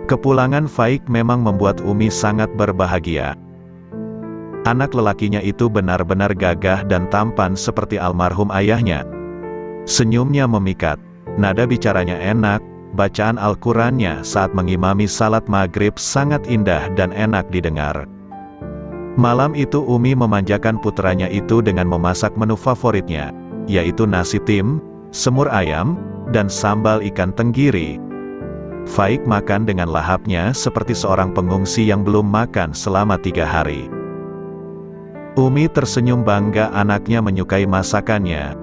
Kepulangan Faik memang membuat Umi sangat berbahagia. Anak lelakinya itu benar-benar gagah dan tampan seperti almarhum ayahnya. Senyumnya memikat, nada bicaranya enak, bacaan Al-Qurannya saat mengimami salat maghrib sangat indah dan enak didengar. Malam itu Umi memanjakan putranya itu dengan memasak menu favoritnya, yaitu nasi tim, semur ayam, dan sambal ikan tenggiri. Faik makan dengan lahapnya seperti seorang pengungsi yang belum makan selama 3 hari. Umi tersenyum bangga anaknya menyukai masakannya.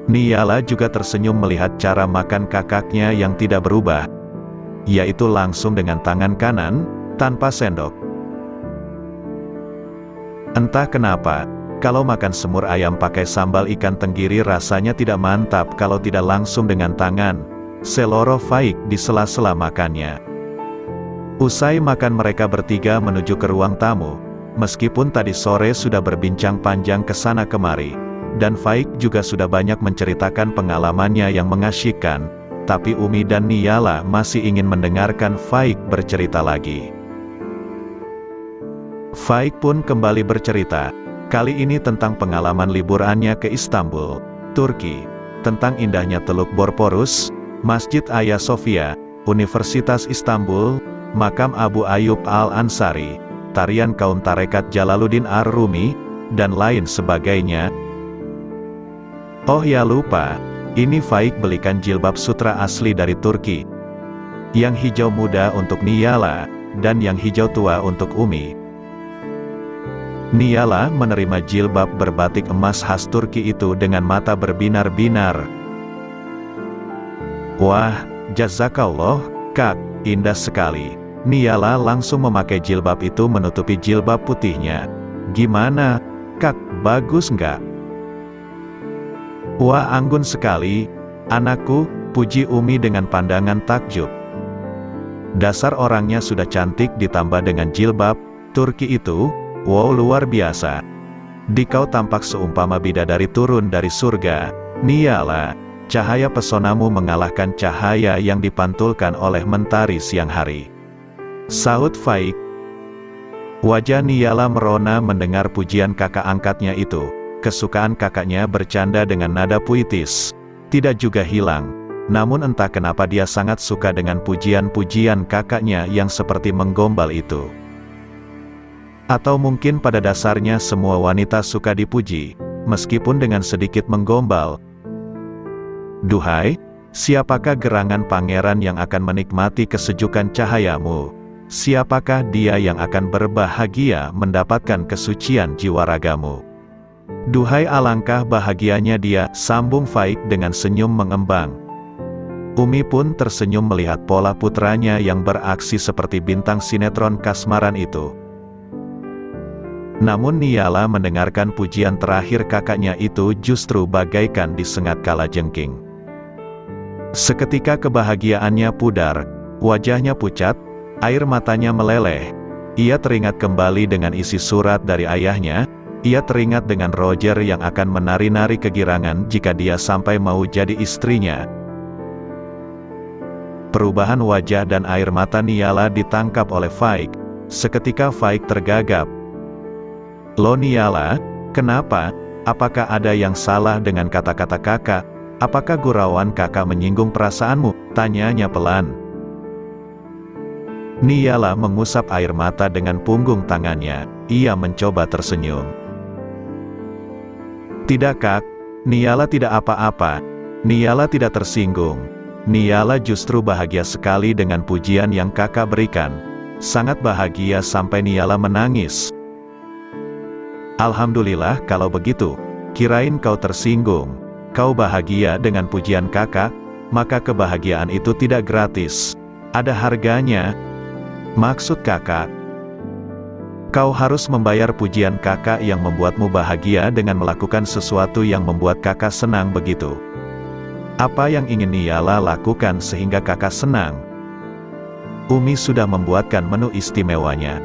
Niyala juga tersenyum melihat cara makan kakaknya yang tidak berubah, yaitu langsung dengan tangan kanan, tanpa sendok. Entah kenapa, kalau makan semur ayam pakai sambal ikan tenggiri rasanya tidak mantap kalau tidak langsung dengan tangan, seloroh Faik di sela-sela makannya. Usai makan mereka bertiga menuju ke ruang tamu, meskipun tadi sore sudah berbincang panjang ke sana kemari, dan Faik juga sudah banyak menceritakan pengalamannya yang mengasyikkan, tapi Umi dan Niyala masih ingin mendengarkan Faik bercerita lagi. Faik pun kembali bercerita, kali ini tentang pengalaman liburannya ke Istanbul, Turki, tentang indahnya Teluk Bosporus, Masjid Hagia Sophia, Universitas Istanbul, Makam Abu Ayyub Al-Ansari, tarian kaum tarekat Jalaluddin Ar-Rumi, dan lain sebagainya. Oh ya lupa, ini Faik belikan jilbab sutra asli dari Turki. Yang hijau muda untuk Niyala, dan yang hijau tua untuk Umi. Niyala menerima jilbab berbatik emas khas Turki itu dengan mata berbinar-binar. Wah, jazakallah, Kak, indah sekali. Niyala langsung memakai jilbab itu menutupi jilbab putihnya. Gimana, Kak, bagus nggak? Wah, anggun sekali, anakku, puji Umi dengan pandangan takjub. Dasar orangnya sudah cantik ditambah dengan jilbab Turki itu, wow luar biasa. Dikau tampak seumpama bidadari turun dari surga, Niyala. Cahaya pesonamu mengalahkan cahaya yang dipantulkan oleh mentari siang hari. Sahut Faik. Wajah Niyala merona mendengar pujian kakak angkatnya itu. Kesukaan kakaknya bercanda dengan nada puitis tidak juga hilang. Namun entah kenapa dia sangat suka dengan pujian-pujian kakaknya yang seperti menggombal itu. Atau mungkin pada dasarnya semua wanita suka dipuji, meskipun dengan sedikit menggombal. Duhai, siapakah gerangan pangeran yang akan menikmati kesejukan cahayamu? Siapakah dia yang akan berbahagia mendapatkan kesucian jiwa ragamu? Duhai alangkah bahagianya dia, sambung Faik dengan senyum mengembang. Umi pun tersenyum melihat pola putranya yang beraksi seperti bintang sinetron kasmaran itu. Namun Niyala mendengarkan pujian terakhir kakaknya itu justru bagaikan disengat kalajengking. Seketika kebahagiaannya pudar, wajahnya pucat, air matanya meleleh. Ia teringat kembali dengan isi surat dari ayahnya, ia teringat dengan Roger yang akan menari-nari kegirangan jika dia sampai mau jadi istrinya. Perubahan wajah dan air mata Niyala ditangkap oleh Faik. Seketika Faik tergagap. Loh Niyala, kenapa? Apakah ada yang salah dengan kata-kata kakak? Apakah gurauan kakak menyinggung perasaanmu? Tanyanya pelan. Niyala mengusap air mata dengan punggung tangannya. Ia mencoba tersenyum. Tidak Kak, Niyala tidak apa-apa. Niyala tidak tersinggung. Niyala justru bahagia sekali dengan pujian yang kakak berikan. Sangat bahagia sampai Niyala menangis. Alhamdulillah kalau begitu. Kirain kau tersinggung. Kau bahagia dengan pujian kakak, maka kebahagiaan itu tidak gratis. Ada harganya. Maksud kakak, kau harus membayar pujian kakak yang membuatmu bahagia dengan melakukan sesuatu yang membuat kakak senang begitu. Apa yang ingin Niyala lakukan sehingga kakak senang? Umi sudah membuatkan menu istimewanya.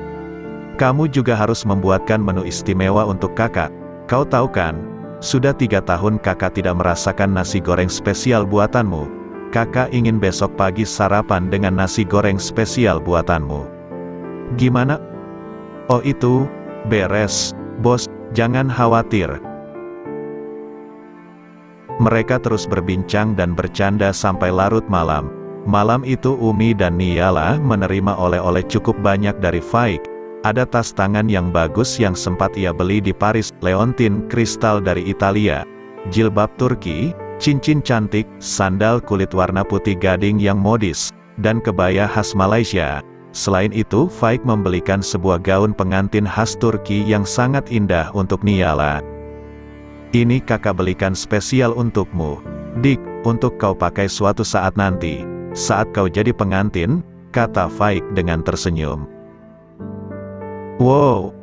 Kamu juga harus membuatkan menu istimewa untuk kakak. Kau tahu kan, sudah 3 tahun kakak tidak merasakan nasi goreng spesial buatanmu. kakak ingin besok pagi sarapan dengan nasi goreng spesial buatanmu. Gimana? Oh itu, beres, bos, jangan khawatir. Mereka terus berbincang dan bercanda sampai larut malam. Malam itu Umi dan Niyala menerima oleh-oleh cukup banyak dari Faik. Ada tas tangan yang bagus yang sempat ia beli di Paris, leontin kristal dari Italia, jilbab Turki, cincin cantik, sandal kulit warna putih gading yang modis, dan kebaya khas Malaysia. Selain itu, Faik membelikan sebuah gaun pengantin khas Turki yang sangat indah untuk Niyala. Ini kakak belikan spesial untukmu, Dik, untuk kau pakai suatu saat nanti, saat kau jadi pengantin, kata Faik dengan tersenyum. Wow,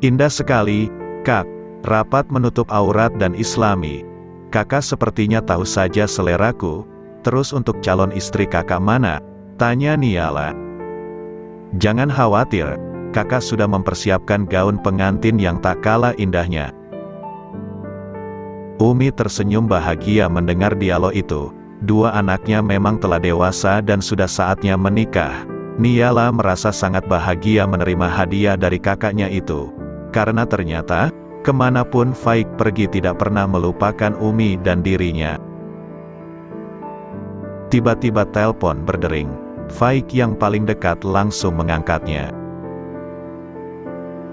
indah sekali, Kak, rapat menutup aurat dan islami. Kakak sepertinya tahu saja seleraku. Terus untuk calon istri kakak mana? Tanya Niyala. Jangan khawatir, kakak sudah mempersiapkan gaun pengantin yang tak kalah indahnya. Umi tersenyum bahagia mendengar dialog itu. Dua anaknya memang telah dewasa dan sudah saatnya menikah. Niyala merasa sangat bahagia menerima hadiah dari kakaknya itu. Karena ternyata, kemanapun Faik pergi tidak pernah melupakan Umi dan dirinya. Tiba-tiba telepon berdering. Faik yang paling dekat langsung mengangkatnya.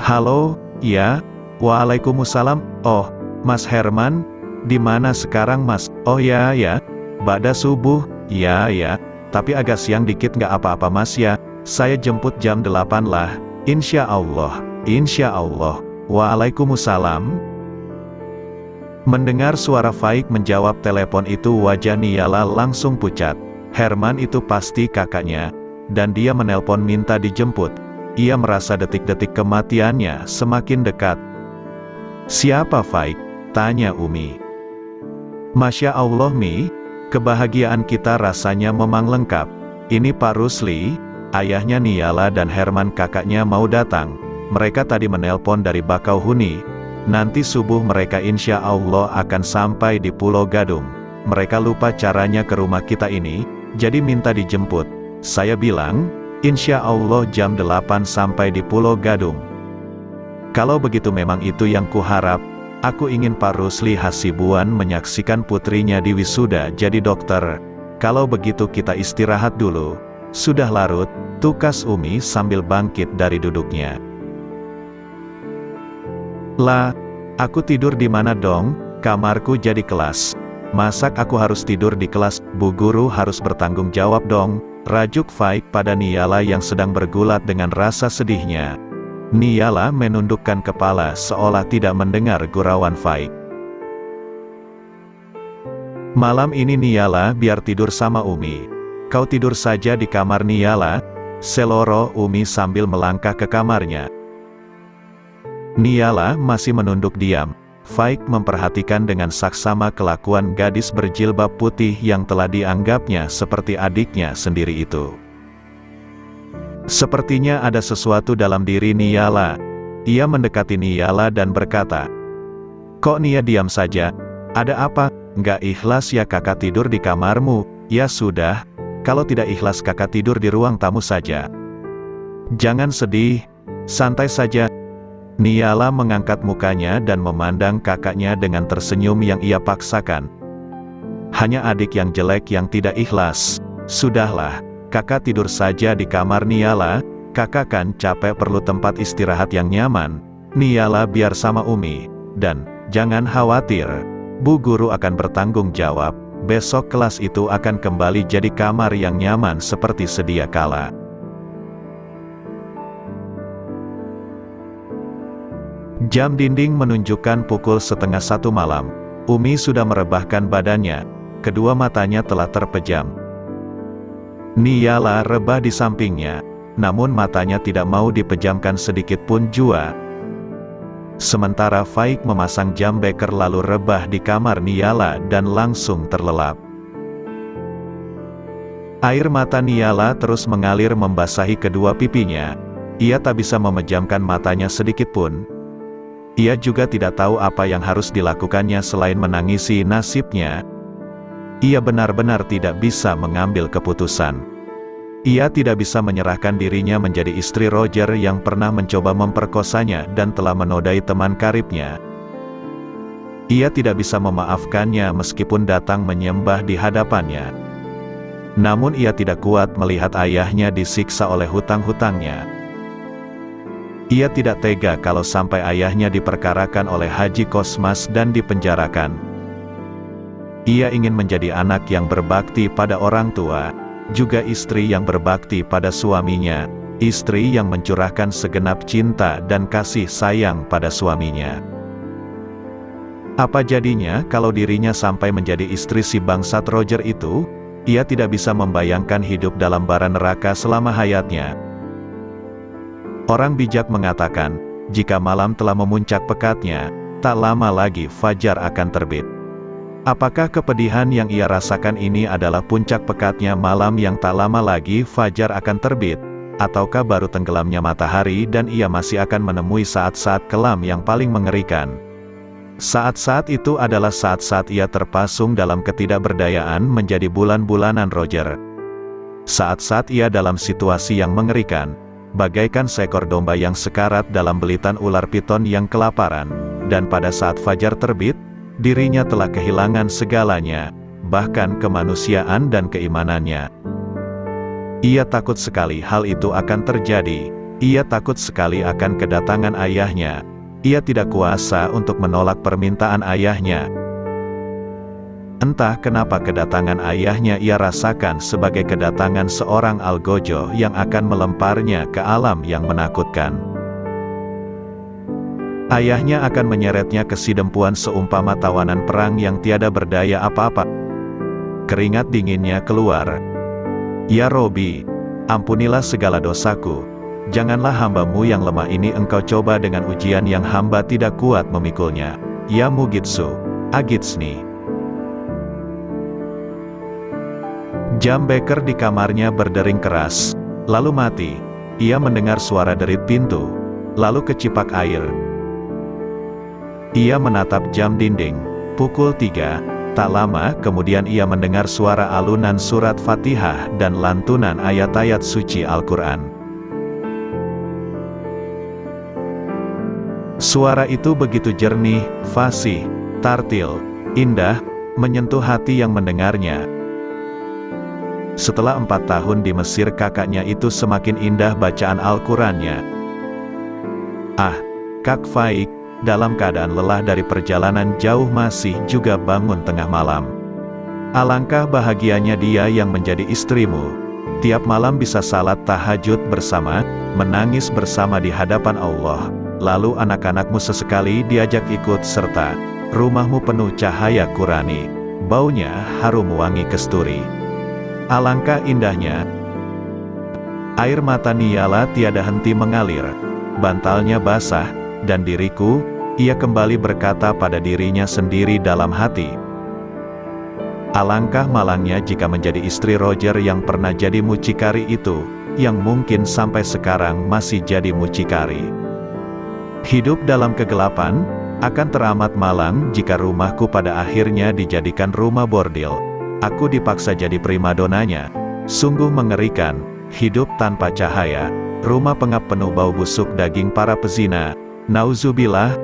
Halo, ya? Waalaikumsalam. Oh, Mas Herman? Di mana sekarang Mas? Oh ya, Ba'da subuh, ya. Tapi agak siang dikit nggak apa-apa Mas ya, saya jemput jam 8 lah, insya Allah. Waalaikumsalam. Mendengar suara Faik menjawab telepon itu, wajah Niyala langsung pucat. Herman itu pasti kakaknya, dan dia menelpon minta dijemput. Ia merasa detik-detik kematiannya semakin dekat. Siapa Faik? Tanya Umi. Masya Allah Mi, kebahagiaan kita rasanya memang lengkap. Ini Pak Rusli, ayahnya Niyala dan Herman kakaknya mau datang. Mereka tadi menelpon dari Bakauheni. Nanti subuh mereka insya Allah akan sampai di Pulau Gadung. Mereka lupa caranya ke rumah kita ini, jadi minta dijemput. Saya bilang, insya Allah jam 8 sampai di Pulau Gadung. Kalau begitu memang itu yang kuharap. Aku ingin Pak Rusli Hasibuan menyaksikan putrinya di wisuda jadi dokter. Kalau begitu kita istirahat dulu. Sudah larut, tukas Umi sambil bangkit dari duduknya. Lah, aku tidur di mana dong? Kamarku jadi kelas. Masak aku harus tidur di kelas, Bu Guru harus bertanggung jawab dong. Rajuk Faik pada Niyala yang sedang bergulat dengan rasa sedihnya. Niyala menundukkan kepala seolah tidak mendengar gurauan Faik. Malam ini Niyala biar tidur sama Umi. Kau tidur saja di kamar Niyala, seloroh Umi sambil melangkah ke kamarnya. Niyala masih menunduk diam. Faik memperhatikan dengan saksama kelakuan gadis berjilbab putih yang telah dianggapnya seperti adiknya sendiri itu. Sepertinya ada sesuatu dalam diri Niyala. Ia mendekati Niyala dan berkata, "Kok Nia diam saja? Ada apa? Nggak ikhlas ya kakak tidur di kamarmu?" "Ya sudah, kalau tidak ikhlas kakak tidur di ruang tamu saja." "Jangan sedih, santai saja." Niyala mengangkat mukanya dan memandang kakaknya dengan tersenyum yang ia paksakan. "Hanya adik yang jelek yang tidak ikhlas. Sudahlah. Kakak tidur saja di kamar Niyala, kakak kan capek perlu tempat istirahat yang nyaman. Niyala biar sama Umi, dan jangan khawatir, Bu Guru akan bertanggung jawab, besok kelas itu akan kembali jadi kamar yang nyaman seperti sedia kala." Jam dinding menunjukkan pukul 12:30 malam. Umi sudah merebahkan badannya, kedua matanya telah terpejam. Niyala rebah di sampingnya, namun matanya tidak mau dipejamkan sedikit pun jua. Sementara Faik memasang jam beker lalu rebah di kamar Niyala dan langsung terlelap. Air mata Niyala terus mengalir membasahi kedua pipinya. Ia tak bisa memejamkan matanya sedikit pun. Ia juga tidak tahu apa yang harus dilakukannya selain menangisi nasibnya. Ia benar-benar tidak bisa mengambil keputusan. Ia tidak bisa menyerahkan dirinya menjadi istri Roger yang pernah mencoba memperkosanya dan telah menodai teman karibnya. Ia tidak bisa memaafkannya meskipun datang menyembah di hadapannya. Namun ia tidak kuat melihat ayahnya disiksa oleh hutang-hutangnya. Ia tidak tega kalau sampai ayahnya diperkarakan oleh Haji Kosmas dan dipenjarakan. Ia ingin menjadi anak yang berbakti pada orang tua, juga istri yang berbakti pada suaminya, istri yang mencurahkan segenap cinta dan kasih sayang pada suaminya. Apa jadinya kalau dirinya sampai menjadi istri si bangsat Roger itu? Ia tidak bisa membayangkan hidup dalam bara neraka selama hayatnya. Orang bijak mengatakan, jika malam telah memuncak pekatnya, tak lama lagi fajar akan terbit. Apakah kepedihan yang ia rasakan ini adalah puncak pekatnya malam yang tak lama lagi fajar akan terbit, ataukah baru tenggelamnya matahari dan ia masih akan menemui saat-saat kelam yang paling mengerikan? Saat-saat itu adalah saat-saat ia terpasung dalam ketidakberdayaan menjadi bulan-bulanan Roger. Saat-saat ia dalam situasi yang mengerikan, bagaikan seekor domba yang sekarat dalam belitan ular piton yang kelaparan, dan pada saat fajar terbit, dirinya telah kehilangan segalanya, bahkan kemanusiaan dan keimanannya. Ia takut sekali hal itu akan terjadi. Ia takut sekali akan kedatangan ayahnya. Ia tidak kuasa untuk menolak permintaan ayahnya. Entah kenapa kedatangan ayahnya ia rasakan sebagai kedatangan seorang algojo yang akan melemparnya ke alam yang menakutkan. Ayahnya akan menyeretnya ke sidempuan seumpama tawanan perang yang tiada berdaya apa-apa. Keringat dinginnya keluar. Ya Robi, ampunilah segala dosaku. Janganlah hambamu yang lemah ini engkau coba dengan ujian yang hamba tidak kuat memikulnya. Ya Mugitsu, Agitsni. Jam beker di kamarnya berdering keras, lalu mati. Ia mendengar suara derit pintu, lalu kecipak air. Ia menatap jam dinding, pukul 3, tak lama kemudian ia mendengar suara alunan surat Fatihah dan lantunan ayat-ayat suci Al-Quran. Suara itu begitu jernih, fasih, tartil, indah, menyentuh hati yang mendengarnya. Setelah 4 tahun di Mesir, kakaknya itu semakin indah bacaan Al-Qurannya. Ah, Kak Faik, dalam keadaan lelah dari perjalanan jauh masih juga bangun tengah malam. Alangkah bahagianya dia yang menjadi istrimu. Tiap malam bisa salat tahajud bersama, menangis bersama di hadapan Allah. Lalu anak-anakmu sesekali diajak ikut serta. Rumahmu penuh cahaya Qurani. Baunya harum wangi kesturi. Alangkah indahnya. Air mata Niyala tiada henti mengalir. Bantalnya basah, dan diriku, ia kembali berkata pada dirinya sendiri dalam hati. Alangkah malangnya jika menjadi istri Roger yang pernah jadi mucikari itu, yang mungkin sampai sekarang masih jadi mucikari. Hidup dalam kegelapan, akan teramat malang jika rumahku pada akhirnya dijadikan rumah bordil. Aku dipaksa jadi primadonanya. Sungguh mengerikan, hidup tanpa cahaya, rumah pengap penuh bau busuk daging para pezina. Nauzubillah.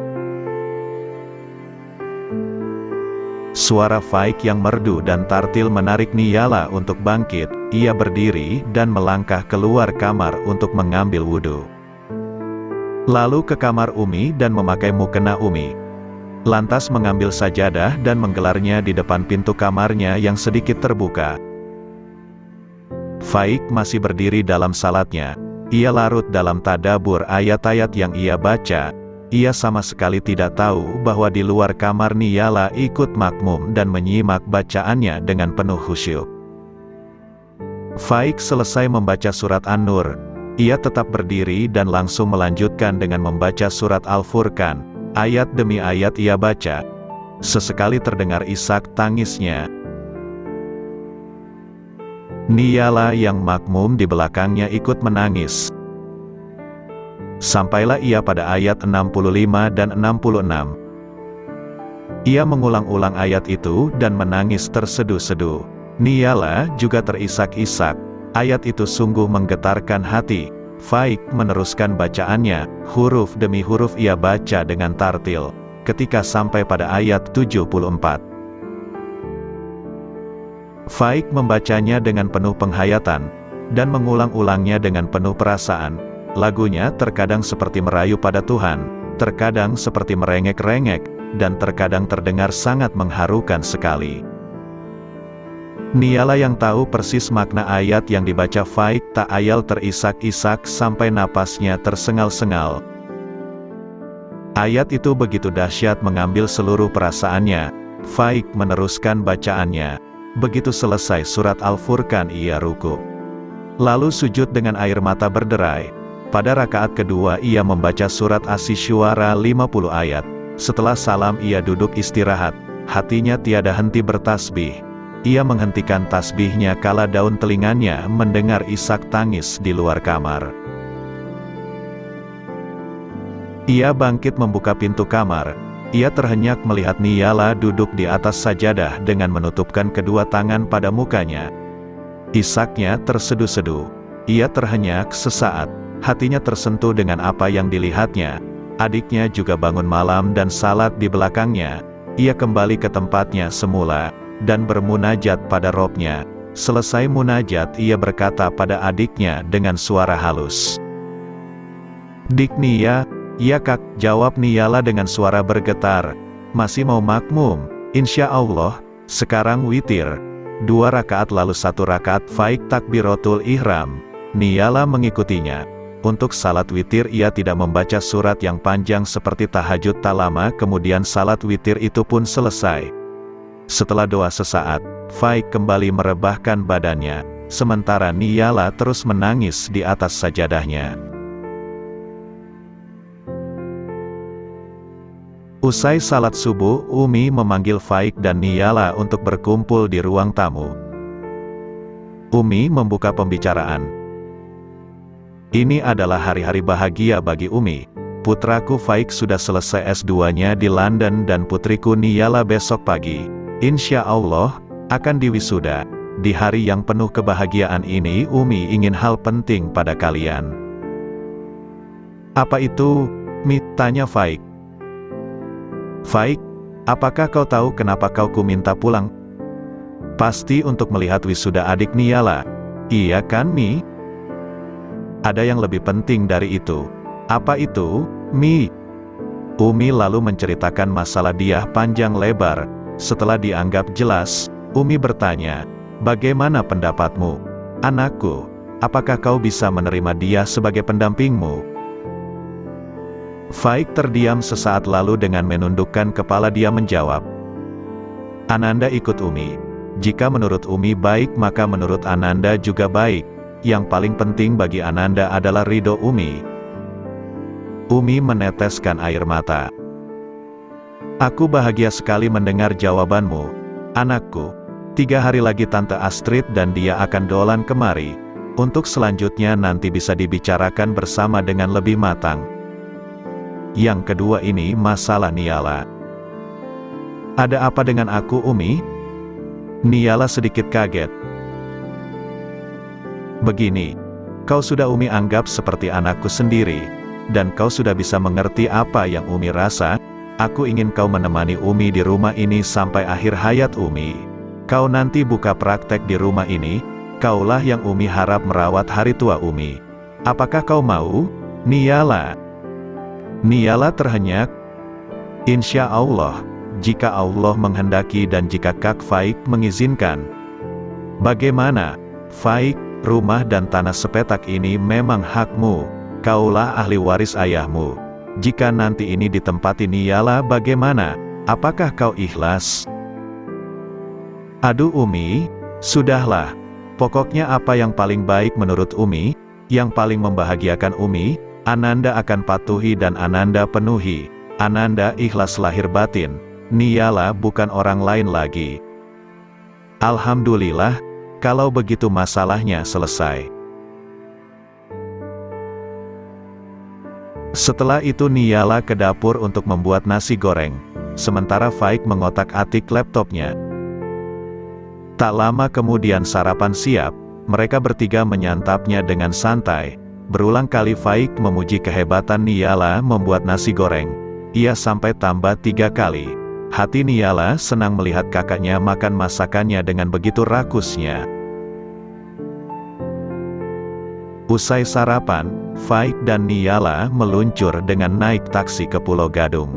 Suara Faik yang merdu dan tartil menarik Niyala untuk bangkit. Ia berdiri dan melangkah keluar kamar untuk mengambil wudhu. Lalu ke kamar Umi dan memakai mukena Umi. Lantas mengambil sajadah dan menggelarnya di depan pintu kamarnya yang sedikit terbuka. Faik masih berdiri dalam salatnya. Ia larut dalam tadabur ayat-ayat yang ia baca. Ia sama sekali tidak tahu bahwa di luar kamar Niyala ikut makmum dan menyimak bacaannya dengan penuh khusyuk. Faik selesai membaca surat An-Nur. Ia tetap berdiri dan langsung melanjutkan dengan membaca surat Al-Furqan. Ayat demi ayat ia baca. Sesekali terdengar isak tangisnya. Niyala yang makmum di belakangnya ikut menangis. Sampailah ia pada ayat 65 dan 66. Ia mengulang-ulang ayat itu dan menangis terseduh-seduh. Niyala juga terisak-isak. Ayat itu sungguh menggetarkan hati. Faik meneruskan bacaannya, huruf demi huruf ia baca dengan tartil. Ketika sampai pada ayat 74, Faik membacanya dengan penuh penghayatan, dan mengulang-ulangnya dengan penuh perasaan. Lagunya terkadang seperti merayu pada Tuhan, terkadang seperti merengek-rengek, dan terkadang terdengar sangat mengharukan sekali. Niyala yang tahu persis makna ayat yang dibaca Faik tak ayal terisak-isak sampai napasnya tersengal-sengal. Ayat itu begitu dahsyat mengambil seluruh perasaannya. Faik meneruskan bacaannya. Begitu selesai surat Al-Furqan ia rukuk. Lalu sujud dengan air mata berderai. Pada rakaat kedua ia membaca surat Asy-Syu'ara 50 ayat. Setelah salam ia duduk istirahat. Hatinya tiada henti bertasbih. Ia menghentikan tasbihnya kala daun telinganya mendengar isak tangis di luar kamar. Ia bangkit membuka pintu kamar. Ia terhenyak melihat Niyala duduk di atas sajadah dengan menutupkan kedua tangan pada mukanya. Isaknya terseduh-seduh. Ia terhenyak sesaat. Hatinya tersentuh dengan apa yang dilihatnya. Adiknya juga bangun malam dan salat di belakangnya. Ia kembali ke tempatnya semula dan bermunajat pada Robnya. Selesai munajat ia berkata pada adiknya dengan suara halus, "Dik Nia." "Ya kak," jawab Niyala dengan suara bergetar. "Masih mau makmum?" "Insya Allah." "Sekarang witir. 2 rakaat lalu 1 rakaat Faik takbiratul ihram." Niyala mengikutinya. Untuk salat witir ia tidak membaca surat yang panjang seperti tahajud. Tak lama kemudian salat witir itu pun selesai. Setelah doa sesaat, Faik kembali merebahkan badannya, sementara Niyala terus menangis di atas sajadahnya. Usai salat subuh, Umi memanggil Faik dan Niyala untuk berkumpul di ruang tamu. Umi membuka pembicaraan. "Ini adalah hari-hari bahagia bagi Umi. Putraku Faik sudah selesai S2-nya di London dan putriku Niyala besok pagi, insya Allah, akan diwisuda. Di hari yang penuh kebahagiaan ini Umi ingin hal penting pada kalian." "Apa itu, Mi?" tanya Faik. "Faik, apakah kau tahu kenapa kau ku minta pulang?" "Pasti untuk melihat wisuda adik Niyala." "Iya kan, Mi?" "Ada yang lebih penting dari itu." "Apa itu, Mi?" Umi lalu menceritakan masalah dia panjang lebar. Setelah dianggap jelas, Umi bertanya, "Bagaimana pendapatmu, anakku? Apakah kau bisa menerima dia sebagai pendampingmu?" Faik terdiam sesaat lalu dengan menundukkan kepala dia menjawab, "Ananda ikut Umi. Jika menurut Umi baik maka menurut Ananda juga baik. Yang paling penting bagi Ananda adalah ridho Umi." Umi meneteskan air mata. "Aku bahagia sekali mendengar jawabanmu, anakku. 3 hari lagi Tante Astrid dan dia akan dolan kemari. Untuk selanjutnya nanti bisa dibicarakan bersama dengan lebih matang. Yang kedua ini masalah Niyala." "Ada apa dengan aku, Umi?" Niyala sedikit kaget. "Begini, kau sudah Umi anggap seperti anakku sendiri, dan kau sudah bisa mengerti apa yang Umi rasa. Aku ingin kau menemani Umi di rumah ini sampai akhir hayat Umi. Kau nanti buka praktek di rumah ini, kaulah yang Umi harap merawat hari tua Umi. Apakah kau mau, Niyala?" Niyala terhenyak. "Insya Allah, jika Allah menghendaki dan jika Kak Faik mengizinkan." "Bagaimana, Faik? Rumah dan tanah sepetak ini memang hakmu. Kaulah ahli waris ayahmu. Jika nanti ini ditempati Niyala bagaimana? Apakah kau ikhlas?" "Aduh Umi, sudahlah. Pokoknya apa yang paling baik menurut Umi, yang paling membahagiakan Umi, Ananda akan patuhi dan Ananda penuhi. Ananda ikhlas lahir batin. Niyala bukan orang lain lagi." "Alhamdulillah, kalau begitu masalahnya selesai." Setelah itu Niala ke dapur untuk membuat nasi goreng, sementara Faik mengotak-atik laptopnya. Tak lama kemudian sarapan siap, mereka bertiga menyantapnya dengan santai. Berulang kali Faik memuji kehebatan Niala membuat nasi goreng. Ia sampai tambah 3 kali. Hati Niala senang melihat kakaknya makan masakannya dengan begitu rakusnya. Usai sarapan, Faik dan Niala meluncur dengan naik taksi ke Pulau Gadung.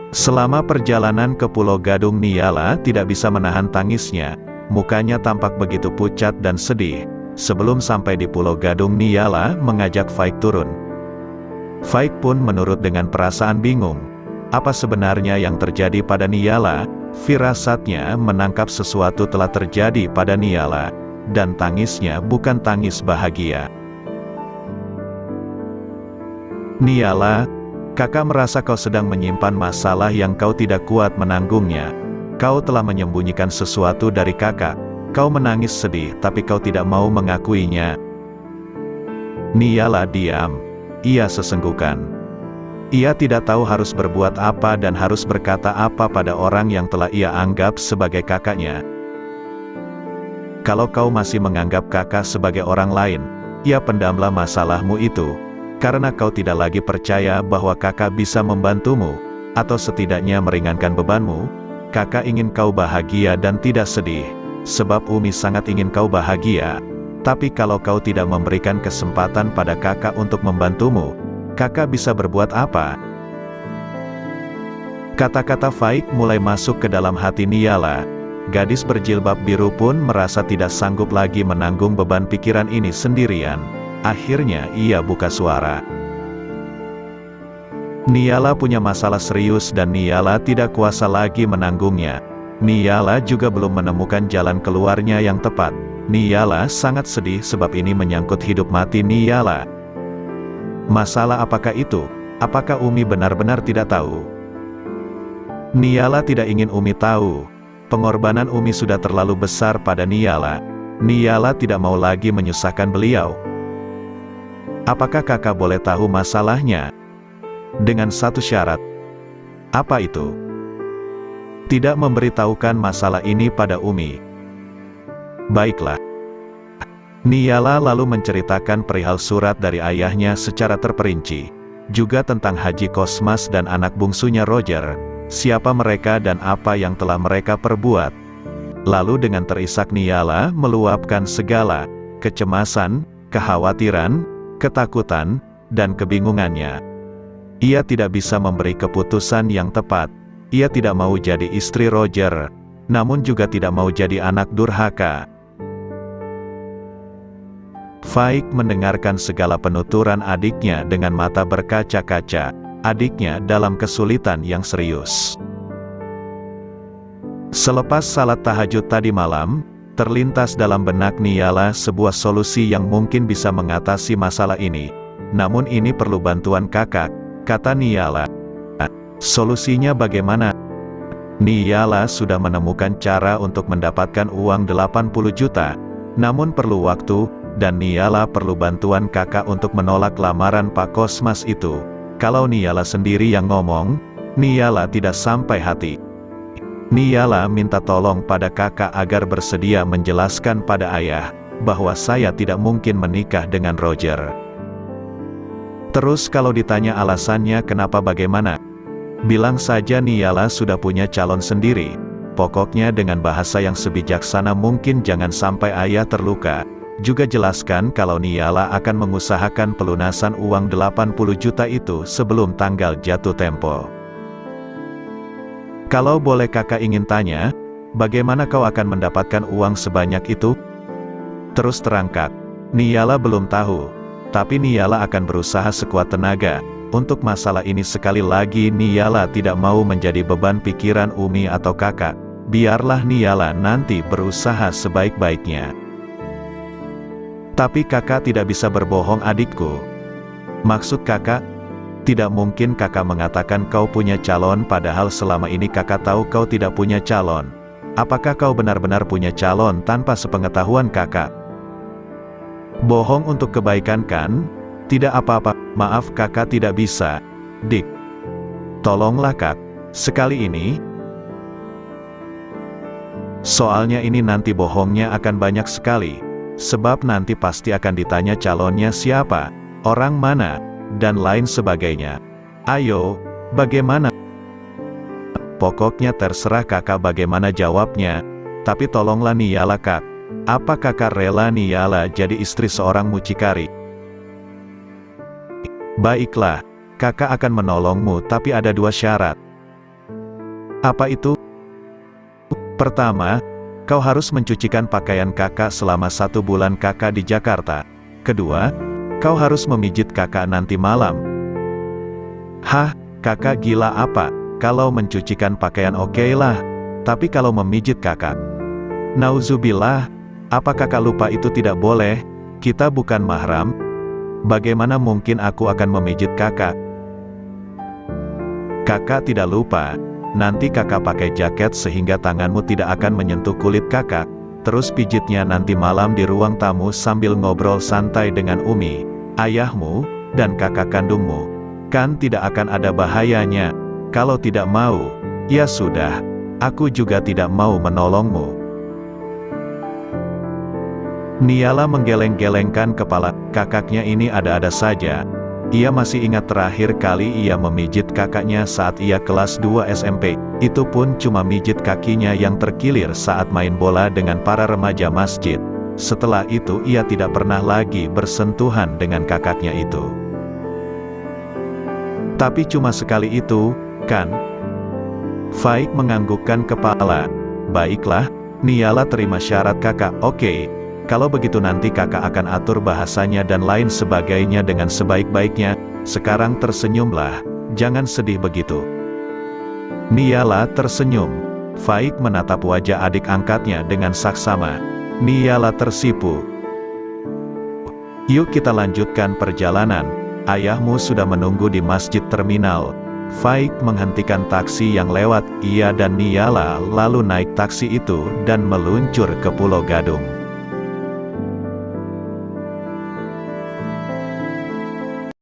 Selama perjalanan ke Pulau Gadung, Niala tidak bisa menahan tangisnya. Mukanya tampak begitu pucat dan sedih. Sebelum sampai di Pulau Gadung, Niala mengajak Faik turun. Faik pun menurut dengan perasaan bingung. Apa sebenarnya yang terjadi pada Niala? Firasatnya menangkap sesuatu telah terjadi pada Niala. Dan tangisnya bukan tangis bahagia. Niala, kakak merasa kau sedang menyimpan masalah yang kau tidak kuat menanggungnya. Kau telah menyembunyikan sesuatu dari kakak. Kau menangis sedih tapi kau tidak mau mengakuinya. Niala diam. Ia sesenggukan. Ia tidak tahu harus berbuat apa dan harus berkata apa pada orang yang telah ia anggap sebagai kakaknya. Kalau kau masih menganggap kakak sebagai orang lain, ya pendamlah masalahmu itu. Karena kau tidak lagi percaya bahwa kakak bisa membantumu, atau setidaknya meringankan bebanmu. Kakak ingin kau bahagia dan tidak sedih, sebab Umi sangat ingin kau bahagia. Tapi kalau kau tidak memberikan kesempatan pada kakak untuk membantumu, kakak bisa berbuat apa? Kata-kata Faik mulai masuk ke dalam hati Niala. Gadis berjilbab biru pun merasa tidak sanggup lagi menanggung beban pikiran ini sendirian. Akhirnya ia buka suara. Niala punya masalah serius dan Niala tidak kuasa lagi menanggungnya. Niala juga belum menemukan jalan keluarnya yang tepat. Niala sangat sedih sebab ini menyangkut hidup mati Niala. Masalah apakah itu? Apakah Umi benar-benar tidak tahu? Niala tidak ingin Umi tahu. Pengorbanan Umi sudah terlalu besar pada Niala. Niala tidak mau lagi menyusahkan beliau. Apakah kakak boleh tahu masalahnya? Dengan satu syarat. Apa itu? Tidak memberitahukan masalah ini pada Umi. Baiklah. Niala lalu menceritakan perihal surat dari ayahnya secara terperinci. Juga tentang Haji Kosmas dan anak bungsunya Roger. Siapa mereka dan apa yang telah mereka perbuat. Lalu dengan terisak Niala meluapkan segala kecemasan, kekhawatiran, ketakutan, dan kebingungannya. Ia tidak bisa memberi keputusan yang tepat. Ia tidak mau jadi istri Roger, namun juga tidak mau jadi anak durhaka. Faik mendengarkan segala penuturan adiknya dengan mata berkaca-kaca. Adiknya dalam kesulitan yang serius. Selepas salat tahajud tadi malam, terlintas dalam benak Niala sebuah solusi yang mungkin bisa mengatasi masalah ini. Namun ini perlu bantuan kakak, kata Niala. Solusinya bagaimana? Niala sudah menemukan cara untuk mendapatkan uang 80 juta. Namun perlu waktu, dan Niala perlu bantuan kakak untuk menolak lamaran Pak Kosmas itu. Kalau Niala sendiri yang ngomong, Niala tidak sampai hati. Niala minta tolong pada kakak agar bersedia menjelaskan pada ayah, bahwa saya tidak mungkin menikah dengan Roger. Terus kalau ditanya alasannya kenapa bagaimana? Bilang saja Niala sudah punya calon sendiri. Pokoknya dengan bahasa yang sebijaksana mungkin jangan sampai ayah terluka. Juga jelaskan kalau Niala akan mengusahakan pelunasan uang 80 juta itu sebelum tanggal jatuh tempo. Kalau boleh kakak ingin tanya, bagaimana kau akan mendapatkan uang sebanyak itu? Terus terangkat, Niala belum tahu, tapi Niala akan berusaha sekuat tenaga. Untuk masalah ini sekali lagi Niala tidak mau menjadi beban pikiran Umi atau kakak. Biarlah Niala nanti berusaha sebaik-baiknya. Tapi kakak tidak bisa berbohong adikku. Maksud kakak? Tidak mungkin kakak mengatakan kau punya calon padahal selama ini kakak tahu kau tidak punya calon. Apakah kau benar-benar punya calon tanpa sepengetahuan kakak? Bohong untuk kebaikan kan? Tidak apa-apa, maaf kakak tidak bisa. Dik. Tolonglah kak, sekali ini. Soalnya ini nanti bohongnya akan banyak sekali. Sebab nanti pasti akan ditanya calonnya siapa, orang mana, dan lain sebagainya. Ayo, bagaimana? Pokoknya terserah kakak bagaimana jawabnya. Tapi tolonglah Niyala kak. Apa kakak rela Niyala jadi istri seorang mucikari? Baiklah, kakak akan menolongmu tapi ada 2 syarat. Apa itu? Pertama, kau harus mencucikan pakaian kakak selama 1 bulan kakak di Jakarta. Kedua, kau harus memijit kakak nanti malam. Hah, kakak gila apa? Kalau mencucikan pakaian okelah, tapi kalau memijit kakak. Nauzubillah, apa kakak lupa itu tidak boleh? Kita bukan mahram. Bagaimana mungkin aku akan memijit kakak? Kakak tidak lupa. Nanti kakak pakai jaket sehingga tanganmu tidak akan menyentuh kulit kakak. Terus pijitnya nanti malam di ruang tamu sambil ngobrol santai dengan Umi, ayahmu, dan kakak kandungmu. Kan tidak akan ada bahayanya. Kalau tidak mau, ya sudah. Aku juga tidak mau menolongmu. Niyala menggeleng-gelengkan kepala. Kakaknya ini ada-ada saja. Ia masih ingat terakhir kali ia memijit kakaknya saat ia kelas 2 SMP. Itu pun cuma mijit kakinya yang terkilir saat main bola dengan para remaja masjid. Setelah itu ia tidak pernah lagi bersentuhan dengan kakaknya itu. Tapi cuma sekali itu, kan? Faik menganggukkan kepala. Baiklah, Niyala terima syarat kakak. Oke. Kalau begitu nanti kakak akan atur bahasanya dan lain sebagainya dengan sebaik-baiknya. Sekarang tersenyumlah, jangan sedih begitu. Niyala tersenyum. Faik menatap wajah adik angkatnya dengan saksama. Niyala tersipu. Yuk kita lanjutkan perjalanan. Ayahmu sudah menunggu di masjid terminal. Faik menghentikan taksi yang lewat. Ia dan Niyala lalu naik taksi itu dan meluncur ke Pulau Gadung.